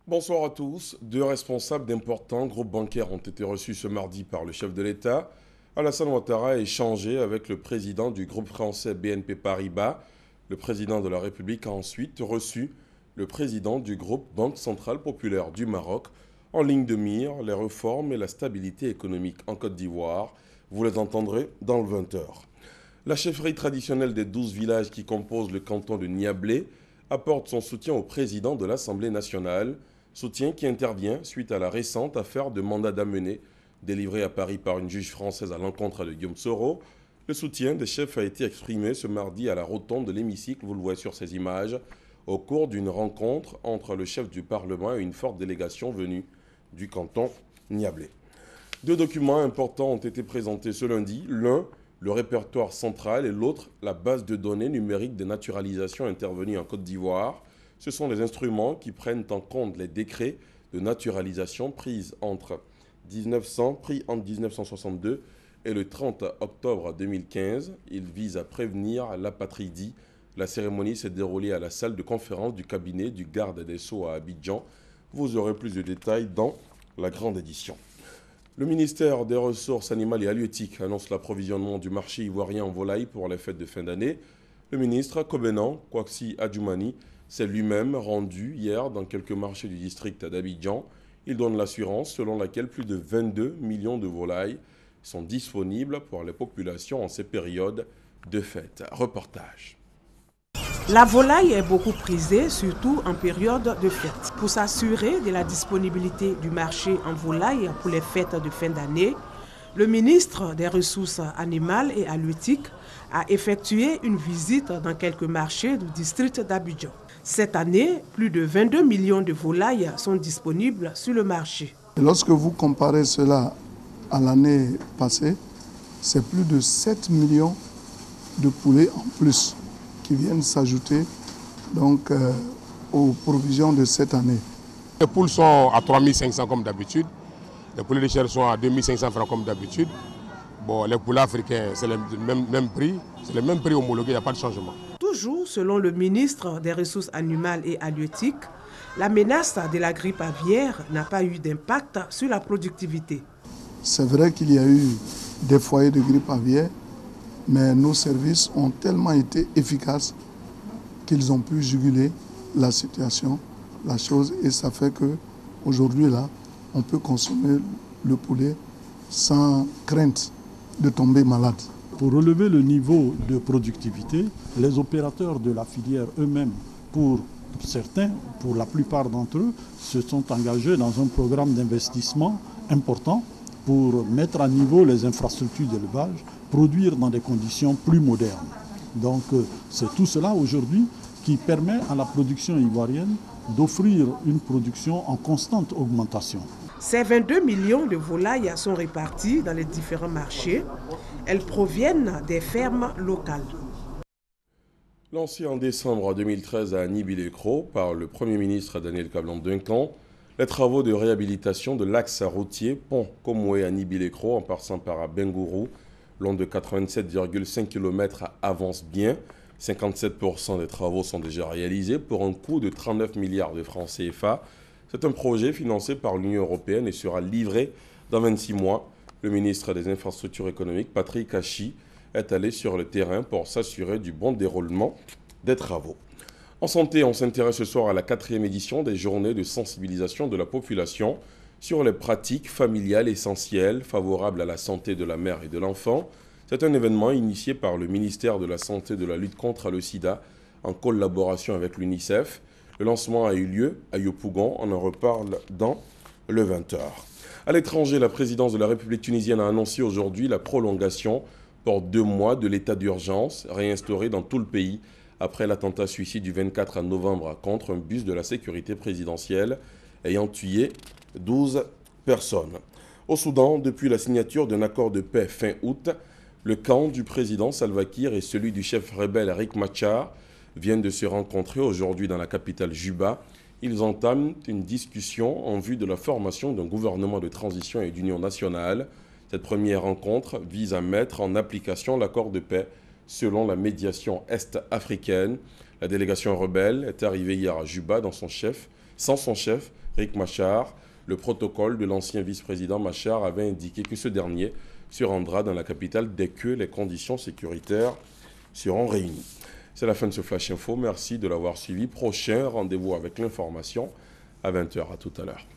Bonsoir à tous. Deux responsables d'importants groupes bancaires ont été reçus ce mardi par le chef de l'État. Alassane Ouattara a échangé avec le président du groupe français BNP Paribas. Le président de la République a ensuite reçu le président du groupe Banque Centrale Populaire du Maroc. En ligne de mire, les réformes et la stabilité économique en Côte d'Ivoire. Vous les entendrez dans le 20h. La chefferie traditionnelle des 12 villages qui composent le canton de Niablé apporte son soutien au président de l'Assemblée nationale. Soutien qui intervient suite à la récente affaire de mandat d'amener délivrée à Paris par une juge française à l'encontre de Guillaume Soro. Le soutien des chefs a été exprimé ce mardi à la rotonde de l'hémicycle, vous le voyez sur ces images, au cours d'une rencontre entre le chef du Parlement et une forte délégation venue du canton Niablé. Deux documents importants ont été présentés ce lundi. L'un, le répertoire central, et l'autre, la base de données numérique de naturalisation intervenue en Côte d'Ivoire. Ce sont les instruments qui prennent en compte les décrets de naturalisation pris en 1962 et le 30 octobre 2015. Ils visent à prévenir l'apatridie. La cérémonie s'est déroulée à la salle de conférence du cabinet du garde des Sceaux à Abidjan. Vous aurez plus de détails dans la grande édition. Le ministère des Ressources animales et halieutiques annonce l'approvisionnement du marché ivoirien en volaille pour les fêtes de fin d'année. Le ministre Kobenan Kouaksi Adjoumani s'est lui-même rendu hier dans quelques marchés du district d'Abidjan. Il donne l'assurance selon laquelle plus de 22 millions de volailles sont disponibles pour les populations en ces périodes de fêtes. Reportage. La volaille est beaucoup prisée, surtout en période de fête. Pour s'assurer de la disponibilité du marché en volaille pour les fêtes de fin d'année, le ministre des Ressources animales et halieutiques a effectué une visite dans quelques marchés du district d'Abidjan. Cette année, plus de 22 millions de volailles sont disponibles sur le marché. Et lorsque vous comparez cela à l'année passée, c'est plus de 7 millions de poulets en plus qui viennent s'ajouter donc, aux provisions de cette année. Les poules sont à 3 500 comme d'habitude. Les poulets de chair sont à 2 500 francs comme d'habitude. Bon, les poulets africains, c'est le même prix. C'est le même prix homologué, il n'y a pas de changement. Toujours selon le ministre des Ressources animales et halieutiques, la menace de la grippe aviaire n'a pas eu d'impact sur la productivité. C'est vrai qu'il y a eu des foyers de grippe aviaire, mais nos services ont tellement été efficaces qu'ils ont pu juguler la situation, la chose, et ça fait qu'aujourd'hui, là, on peut consommer le poulet sans crainte de tomber malade. Pour relever le niveau de productivité, les opérateurs de la filière eux-mêmes, pour certains, pour la plupart d'entre eux, se sont engagés dans un programme d'investissement important pour mettre à niveau les infrastructures d'élevage, produire dans des conditions plus modernes. Donc c'est tout cela aujourd'hui qui permet à la production ivoirienne d'offrir une production en constante augmentation. Ces 22 millions de volailles sont réparties dans les différents marchés. Elles proviennent des fermes locales. Lancé en décembre 2013 à Nibi-les-Cros par le Premier ministre Daniel Kablan-Duncan, les travaux de réhabilitation de l'axe routier pont Komoué à Nibi-les-Cros en passant par Bengourou, long de 87,5 km, avancent bien. 57% des travaux sont déjà réalisés pour un coût de 39 milliards de francs CFA. C'est un projet financé par l'Union européenne et sera livré dans 26 mois. Le ministre des Infrastructures économiques, Patrick Hachi, est allé sur le terrain pour s'assurer du bon déroulement des travaux. En santé, on s'intéresse ce soir à la 4e édition des journées de sensibilisation de la population sur les pratiques familiales essentielles favorables à la santé de la mère et de l'enfant. C'est un événement initié par le ministère de la Santé et de la lutte contre le sida en collaboration avec l'UNICEF. Le lancement a eu lieu à Yopougon, on en reparle dans le 20h. À l'étranger, la présidence de la République tunisienne a annoncé aujourd'hui la prolongation pour 2 mois de l'état d'urgence réinstauré dans tout le pays après l'attentat suicide du 24 novembre contre un bus de la sécurité présidentielle ayant tué 12 personnes. Au Soudan, depuis la signature d'un accord de paix fin août, le camp du président Salva Kiir et celui du chef rebelle Riek Machar viennent de se rencontrer aujourd'hui dans la capitale Juba. Ils entament une discussion en vue de la formation d'un gouvernement de transition et d'union nationale. Cette première rencontre vise à mettre en application l'accord de paix selon la médiation est-africaine. La délégation rebelle est arrivée hier à Juba sans son chef, Riek Machar. Le protocole de l'ancien vice-président Machar avait indiqué que ce dernier se rendra dans la capitale dès que les conditions sécuritaires seront réunies. C'est la fin de ce Flash Info. Merci de l'avoir suivi. Prochain rendez-vous avec l'information à 20h. À tout à l'heure.